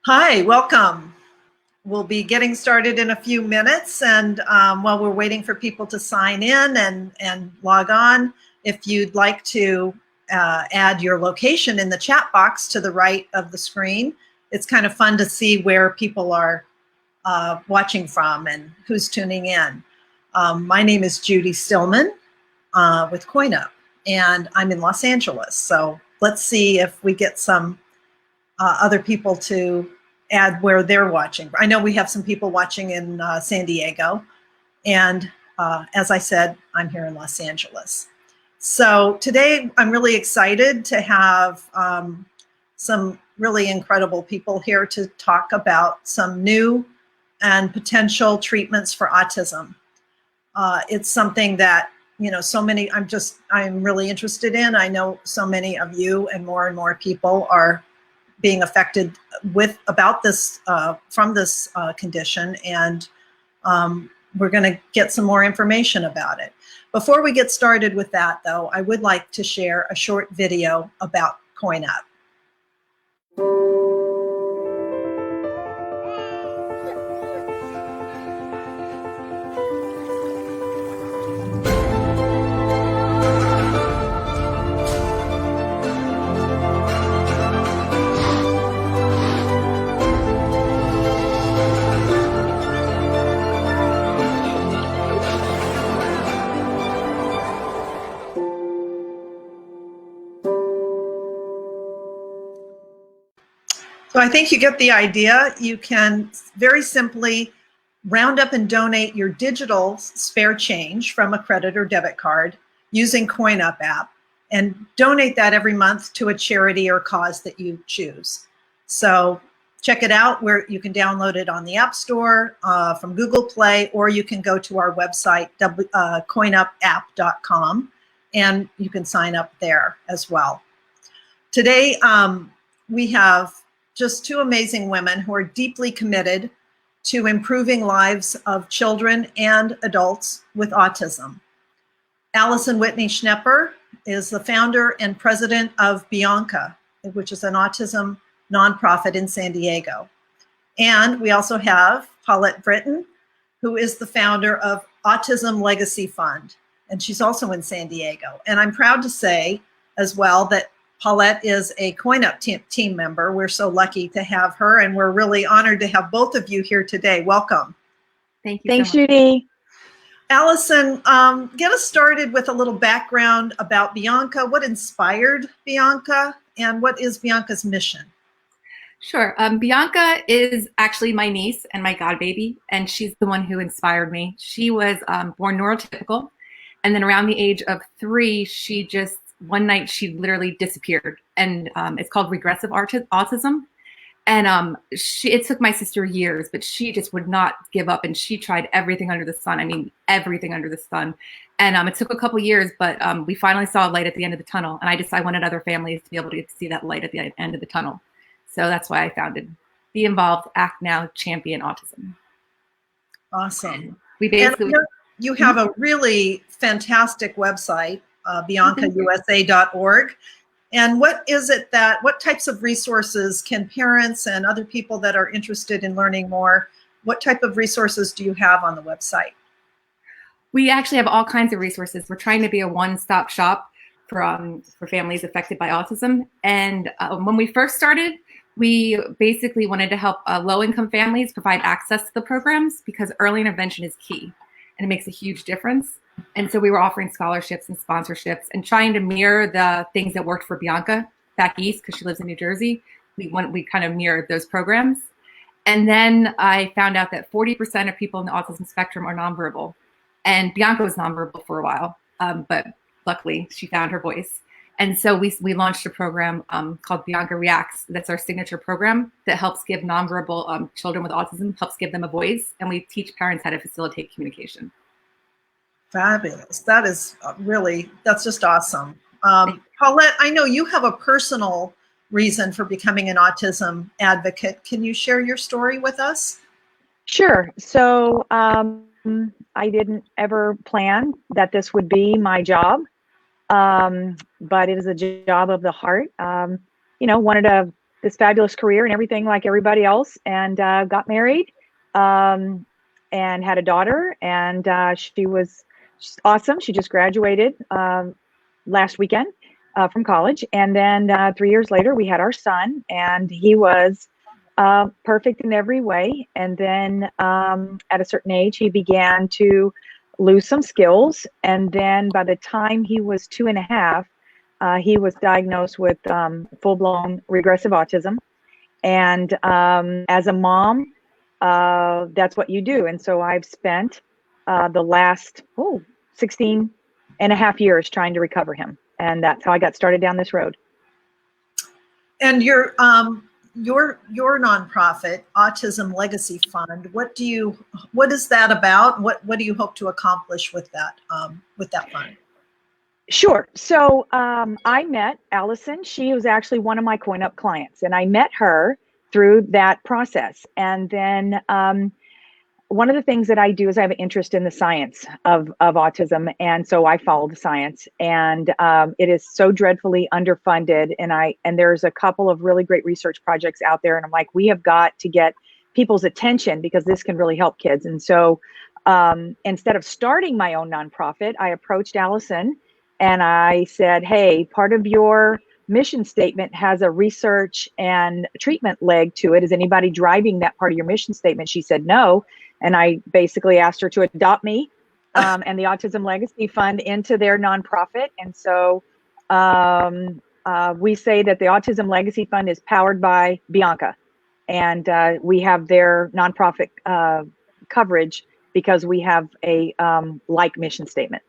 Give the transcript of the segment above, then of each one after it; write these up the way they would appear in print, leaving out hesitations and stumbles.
Hi, welcome. We'll be getting started in a few minutes, and while we're waiting for people to sign in and log on, if you'd like to add your location in the chat box to the right of the screen, it's kind of fun to see where people are watching from and who's tuning in. My name is Judy Stillman with CoinUp, and I'm in Los Angeles. So let's see if we get some other people to add where they're watching. I know we have some people watching in San Diego, and as I said, I'm here in Los Angeles. So today I'm really excited to have some really incredible people here to talk about some new and potential treatments for autism. It's something that, you know, I'm really interested in. I know so many of you and more people are being affected from this condition, and we're going to get some more information about it. Before we get started with that, though, I would like to share a short video about CoinUp. So I think you get the idea. You can very simply round up and donate your digital spare change from a credit or debit card using CoinUp app, and donate that every month to a charity or cause that you choose. So check it out, where you can download it on the App Store from Google Play, or you can go to our website, coinupapp.com, and you can sign up there as well. Today, we have just two amazing women who are deeply committed to improving lives of children and adults with autism. Allison Whitney is the founder and president of B.I.A.N.C.A, which is an autism nonprofit in San Diego. And we also have Paulette Britton, who is the founder of Autism Legacy Fund, and she's also in San Diego. And I'm proud to say as well that Paulette is a CoinUp team member. We're so lucky to have her, and we're really honored to have both of you here today. Welcome. Thank you. Thanks, Judy. Allison, get us started with a little background about B.I.A.N.C.A. What inspired B.I.A.N.C.A, and what is B.I.A.N.C.A's mission? Sure. B.I.A.N.C.A is actually my niece and my godbaby, and she's the one who inspired me. She was born neurotypical, and then around the age of 3, one night she literally disappeared, and it's called regressive autism. And it took my sister years, but she just would not give up, and she tried everything under the sun. I mean, everything under the sun. And it took a couple years, but we finally saw a light at the end of the tunnel. And I wanted other families to be able to get to see that light at the end of the tunnel. So that's why I founded Be Involved, Act Now, Champion Autism. Awesome. We basically you have a really fantastic website, biancausa.org. And what types of resources can parents and other people that are interested in learning more, what type of resources do you have on the website? We actually have all kinds of resources. We're trying to be a one-stop shop for families affected by autism. And when we first started, we basically wanted to help low-income families provide access to the programs, because early intervention is key, and it makes a huge difference. And so we were offering scholarships and sponsorships and trying to mirror the things that worked for Bianca back east, because she lives in New Jersey. We kind of mirrored those programs. And then I found out that 40% of people in the autism spectrum are nonverbal. And Bianca was nonverbal for a while, but luckily she found her voice. And so we launched a program called Bianca Reacts. That's our signature program that helps give nonverbal children with autism, helps give them a voice. And we teach parents how to facilitate communication. Fabulous. That's just awesome. Paulette, I know you have a personal reason for becoming an autism advocate. Can you share your story with us? Sure. So I didn't ever plan that this would be my job, but it is a job of the heart. Wanted to this fabulous career and everything like everybody else, and got married, and had a daughter, and she's awesome. She just graduated last weekend from college, and then 3 years later we had our son, and he was perfect in every way. And then at a certain age he began to lose some skills, and then by the time he was 2.5, he was diagnosed with full-blown regressive autism. And as a mom, that's what you do. And so I've spent the last 16 and a half years trying to recover him. And that's how I got started down this road. And your nonprofit, Autism Legacy Fund, what is that about? What do you hope to accomplish with that fund? Sure. So I met Allison. She was actually one of my Coin Up clients, and I met her through that process. And then one of the things that I do is I have an interest in the science of autism, and so I follow the science. And it is so dreadfully underfunded, and there's a couple of really great research projects out there, and I'm like, we have got to get people's attention because this can really help kids. And so instead of starting my own nonprofit, I approached Allison and I said, hey, part of your mission statement has a research and treatment leg to it. Is anybody driving that part of your mission statement? She said no. And I basically asked her to adopt me and the Autism Legacy Fund into their nonprofit. And so we say that the Autism Legacy Fund is powered by B.I.A.N.C.A. And we have their nonprofit coverage because we have a like mission statement.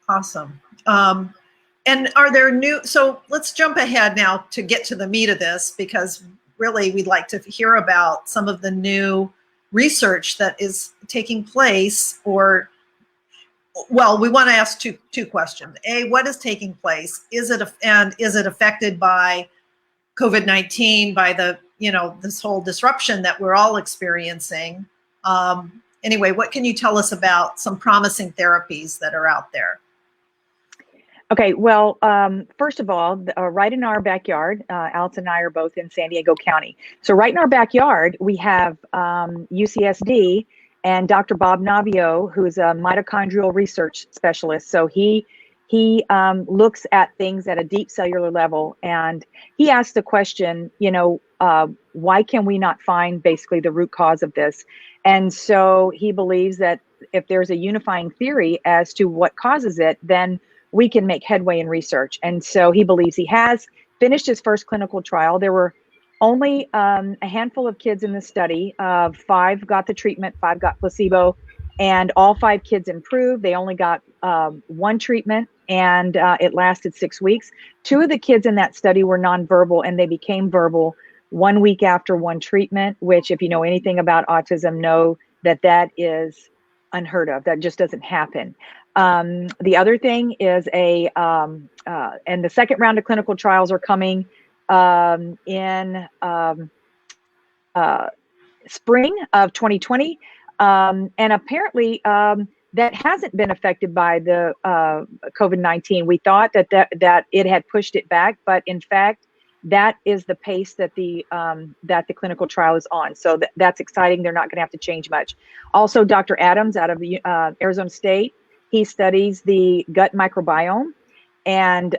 Awesome. And are there so let's jump ahead now to get to the meat of this, because really we'd like to hear about some of the new research that is taking place, we want to ask two questions. A, what is taking place? Is it affected by COVID-19, by this whole disruption that we're all experiencing? Anyway, what can you tell us about some promising therapies that are out there? Okay, well, first of all, right in our backyard, Allison and I are both in San Diego County. So right in our backyard, we have UCSD and Dr. Bob Navio, who's a mitochondrial research specialist. So he looks at things at a deep cellular level, and he asked the question, why can we not find basically the root cause of this? And so he believes that if there's a unifying theory as to what causes it, then we can make headway in research. And so he believes he has finished his first clinical trial. There were only a handful of kids in the study. 5 got the treatment, 5 got placebo, and all 5 kids improved. They only got 1 treatment, and it lasted 6 weeks. 2 of the kids in that study were nonverbal, and they became verbal 1 week after 1 treatment, which, if you know anything about autism, know that is unheard of. That just doesn't happen. The other thing is and the second round of clinical trials are coming in spring of 2020. And apparently that hasn't been affected by the COVID-19. We thought that it had pushed it back, but in fact, that is the pace that the clinical trial is on. So that's exciting. They're not going to have to change much. Also, Dr. Adams out of the Arizona State, he studies the gut microbiome and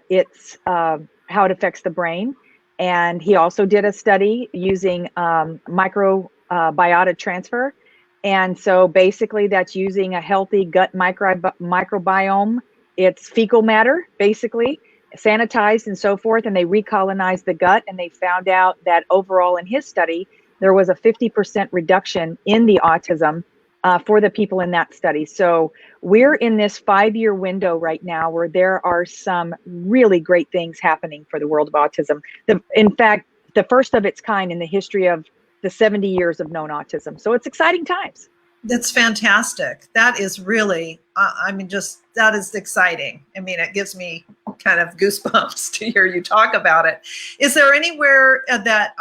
it's how it affects the brain. And he also did a study using microbiota transfer. And so basically that's using a healthy gut microbiome. It's fecal matter, basically, sanitized and so forth. And they recolonized the gut, and they found out that overall in his study, there was a 50% reduction in the autism for the people in that study. So we're in this 5-year window right now where there are some really great things happening for the world of autism. In fact, the first of its kind in the history of the 70 years of known autism. So it's exciting times. That's fantastic. That is really, that is exciting. It gives me kind of goosebumps to hear you talk about it. Is there anywhere that,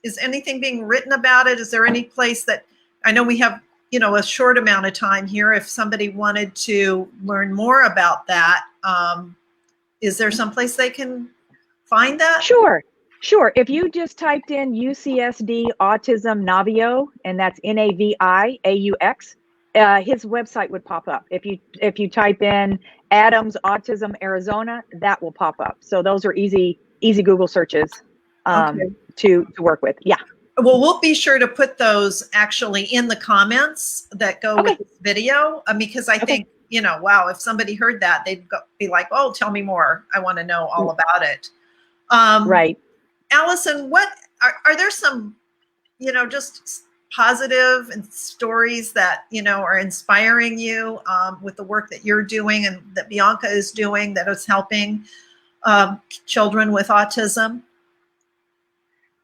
is anything being written about it? Is there any place that, I know we have, a short amount of time here. If somebody wanted to learn more about that, is there someplace they can find that? Sure. Sure. If you just typed in UCSD Autism Navio, and that's Naviaux, his website would pop up. If you type in Adams Autism Arizona, that will pop up. So those are easy Google searches Okay. to work with. Yeah. Well, we'll be sure to put those actually in the comments that go Okay. with this video, because I think, wow, if somebody heard that, they'd be like, oh, tell me more. I want to know all about it. Right. Allison, what are there some, just positive and stories that, are inspiring you with the work that you're doing and that B.I.A.N.C.A is doing that is helping children with autism?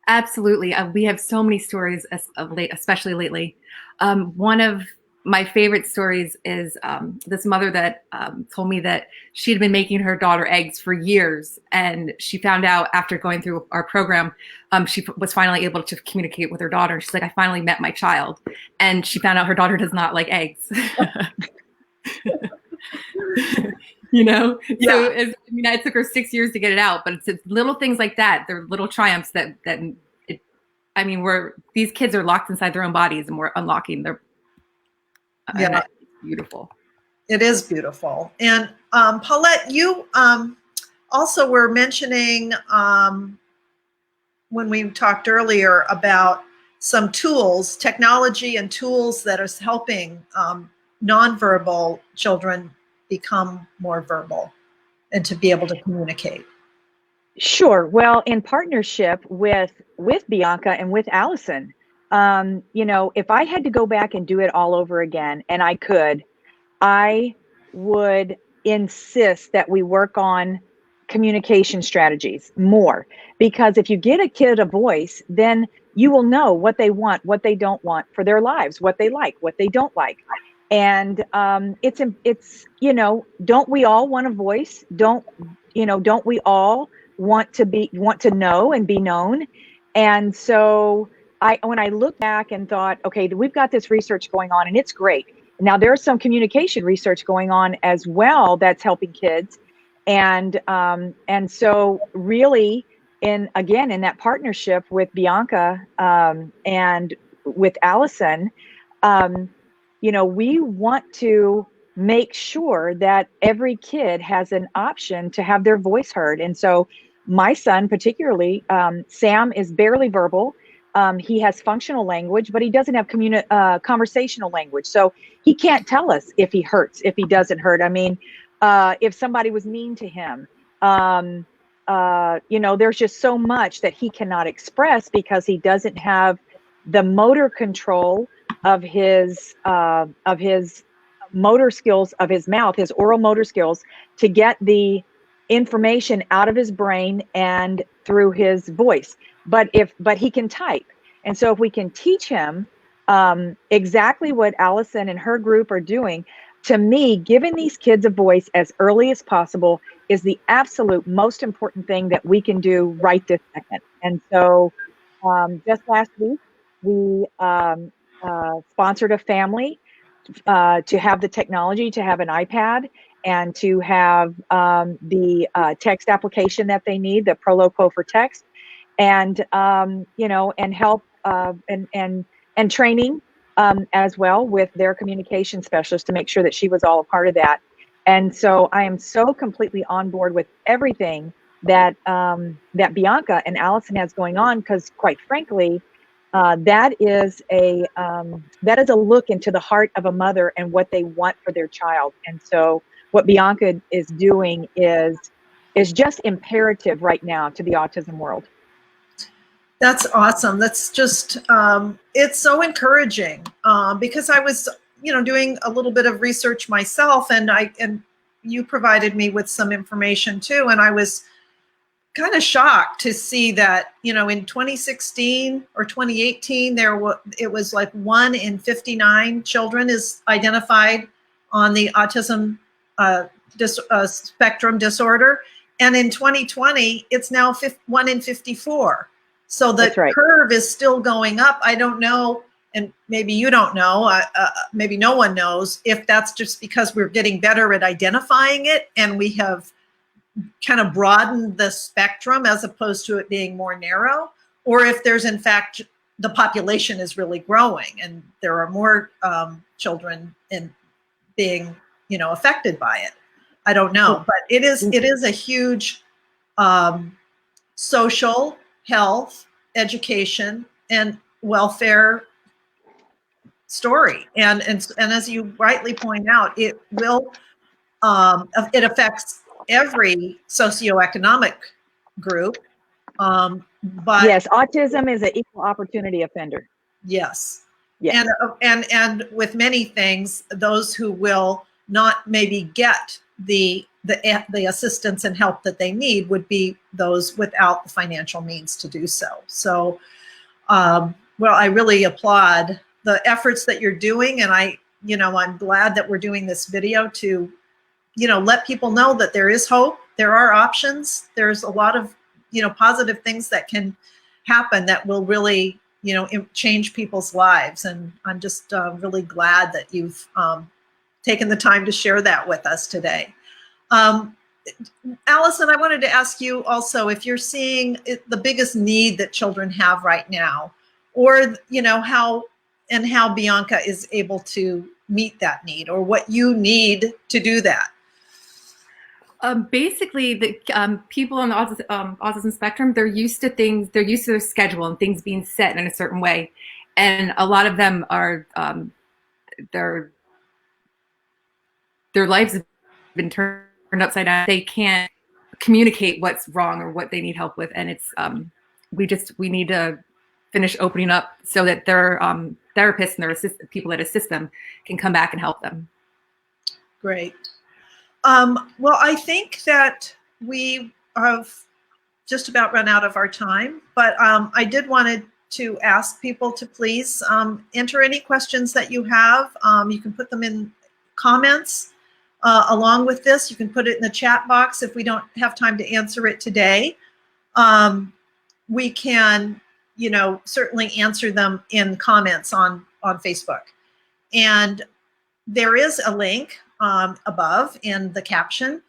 Absolutely. We have so many stories of late, especially lately. One of my favorite stories is this mother that told me that she had been making her daughter eggs for years. And she found out after going through our program, she was finally able to communicate with her daughter. And she's like, I finally met my child. And she found out her daughter does not like eggs. Yeah. So it took her 6 years to get it out, but it's little things like that. They're little triumphs where these kids are locked inside their own bodies and we're unlocking their. Yeah, it's beautiful. It is beautiful. And Paulette, you also were mentioning when we talked earlier about some tools, technology and tools that is helping nonverbal children become more verbal and to be able to communicate. Sure. Well, in partnership with B.I.A.N.C.A and with Allison, if I had to go back and do it all over again, and I could, I would insist that we work on communication strategies more, because if you get a kid a voice, then you will know what they want, what they don't want for their lives, what they like, what they don't like. And don't we all want a voice? Don't we all want to know and be known? And so when I look back and thought, okay, we've got this research going on and it's great. Now there's some communication research going on as well that's helping kids. And so really in that partnership with B.I.A.N.C.A and with Allison, we want to make sure that every kid has an option to have their voice heard. And so my son particularly, Sam, is barely verbal. He has functional language, but he doesn't have conversational language. So he can't tell us if he hurts, if he doesn't hurt. I mean, if somebody was mean to him, there's just so much that he cannot express because he doesn't have the motor control of his motor skills of his mouth, his oral motor skills, to get the information out of his brain and through his voice. But he can type. And so if we can teach him exactly what Allison and her group are doing, to me, giving these kids a voice as early as possible is the absolute most important thing that we can do right this second. And so just last week, we sponsored a family to have the technology, to have an iPad, and to have the text application that they need, the Proloquo for text, and and help and training as well with their communication specialist to make sure that she was all a part of that. And so I am so completely on board with everything that that B.I.A.N.C.A and Allison has going on, because quite frankly, that is a look into the heart of a mother and what they want for their child. And so what B.I.A.N.C.A is doing is just imperative right now to the autism world. That's awesome. That's just, it's so encouraging because I was, doing a little bit of research myself, and you provided me with some information too. And I was kind of shocked to see that, in 2016 or 2018, it was like 1 in 59 children is identified on the autism spectrum disorder. And in 2020, it's now 1 in 54. So the curve is still going up. I don't know, and maybe you don't know, maybe no one knows, if that's just because we're getting better at identifying it and we have kind of broaden the spectrum as opposed to it being more narrow, or if there's in fact the population is really growing and there are more children in being, you know, affected by it. I don't know, but it is a huge social, health, education, and welfare story. And as you rightly point out, it will it affects every socioeconomic group. But yes, autism is an equal opportunity offender. yes. Yes. And with many things, those who will not maybe get the assistance and help that they need would be those without the financial means to do so. So, well, I really applaud the efforts that you're doing, and I'm glad that we're doing this video to, let people know that there is hope, there are options, there's a lot of, positive things that can happen that will really, change people's lives. And I'm just really glad that you've taken the time to share that with us today. Allison, I wanted to ask you also if you're seeing the biggest need that children have right now, or, how B.I.A.N.C.A is able to meet that need, or what you need to do that. Basically, the people on the autism spectrum, they're used to things, they're used to their schedule and things being set in a certain way. And a lot of them are, their lives have been turned upside down. They can't communicate what's wrong or what they need help with. And it's, we need to finish opening up so that their therapists and their people that assist them can come back and help them. Great. Well, I think that we have just about run out of our time, but I did wanted to ask people to please enter any questions that you have. You can put them in comments along with this. You can put it in the chat box if we don't have time to answer it today. We can, certainly answer them in comments on Facebook. And there is a link above in the caption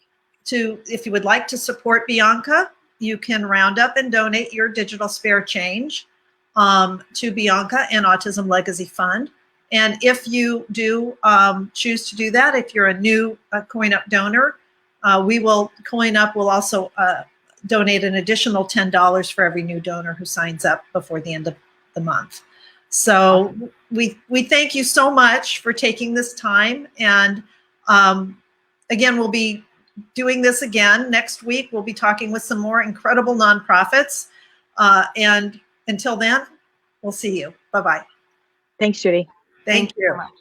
if you would like to support B.I.A.N.C.A, you can round up and donate your digital spare change to B.I.A.N.C.A and Autism Legacy Fund. And if you do choose to do that, if you're a new Coin Up donor, Coin Up will also donate an additional $10 for every new donor who signs up before the end of the month. So we thank you so much for taking this time. And again, we'll be doing this again next week. We'll be talking with some more incredible nonprofits. And until then, we'll see you. Bye-bye. Thanks, Judy. Thank you. So much.